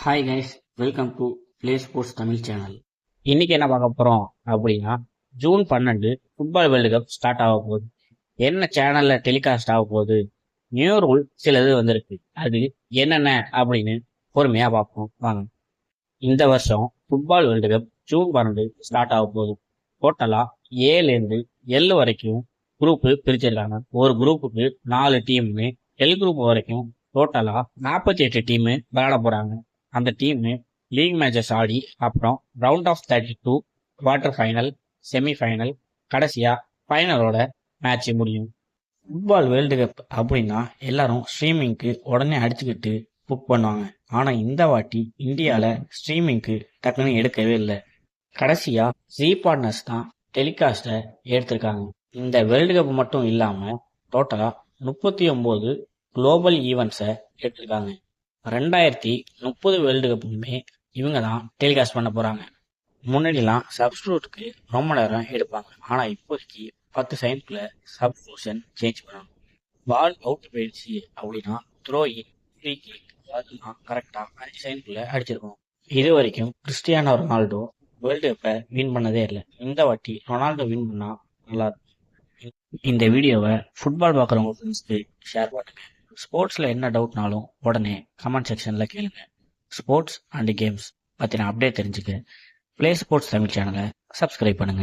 Hi guys, welcome to play sports Tamil channel. இன்னைக்கு என்ன பார்க்க போறோம் அப்படின்னா, June 12 football world cup start ஆக போகுது. என்ன சேனல்ல டெலிகாஸ்ட் ஆக போகுது, நியூ ரூல் சிலது வந்திருக்கு. அது என்னென்ன அப்படின்னு பொறுமையா பார்ப்போம் வாங்க. இந்த வருஷம் football world cup June 12 start ஆக போகுது. டோட்டலா 7லேருந்து L வரைக்கும் குரூப்பு பிரிச்சிருக்காங்க. ஒரு குரூப்புக்கு 4 டீம்னு, எல் குரூப் வரைக்கும் டோட்டலா 48 டீம் விளையாட போறாங்க. அந்த டீம் லீக் மேட்சஸ் ஆடி அப்புறம் round of 32, quarter final, semifinal, கடைசியா ஃபைனலோட மேட்ச் முடியும். ஃபுட்பால் வேர்ல்டு கப் அப்படின்னா எல்லாரும் ஸ்ட்ரீமிங்க்கு உடனே அடிச்சுக்கிட்டு புக் பண்ணுவாங்க. ஆனா இந்த வாட்டி இந்தியாவில் ஸ்ட்ரீமிங்க்கு டக்குன்னு எடுக்கவே இல்லை. கடைசியா ஜி பார்ட்னர்ஸ் தான் டெலிகாஸ்ட்டை எடுத்திருக்காங்க. இந்த வேர்ல்டு கப் மட்டும் இல்லாம டோட்டலா 39 குளோபல் ஈவெண்ட்ஸை எடுத்திருக்காங்க. 2030 வேர்ல்டு கப்புமே இவங்க தான் டெலிகாஸ்ட் பண்ண போறாங்க. முன்னாடிலாம் சப்ஸ்டியூட்க்கு ரொம்ப நேரம் எடுப்பாங்க. ஆனா இப்போதைக்கு 10 செகண்ட்ல சப்ஸ்டியூஷன் சேஞ்ச் பண்ணணும். பால் அவுட் போயிடுச்சு அப்படின்னா த்ரோ இன், ஃப்ரீ கிக் அதெல்லாம் கரெக்டா 5 செகண்ட்ல அடிச்சிருக்கணும். இது வரைக்கும் கிறிஸ்டியானோ ரொனால்டோ வேர்ல்டு கப்பை வின் பண்ணதே இல்லை. இந்த வாட்டி ரொனால்டோ வின் பண்ணா நல்லா இருக்கும். இந்த வீடியோவை ஃபுட்பால் பார்க்குறவங்க ஃப்ரெண்ட்ஸ்க்கு ஷேர் பண்ணுங்க. ஸ்போர்ட்ஸில் என்ன டவுட்னாலும் உடனே கமெண்ட் செக்ஷனில் கேளுங்க. ஸ்போர்ட்ஸ் அண்ட் கேம்ஸ் பற்றின அப்டேட் தெரிஞ்சுக்க ப்ளே ஸ்போர்ட்ஸ் தமிழ் சேனலை சப்ஸ்கிரைப் பண்ணுங்கள்.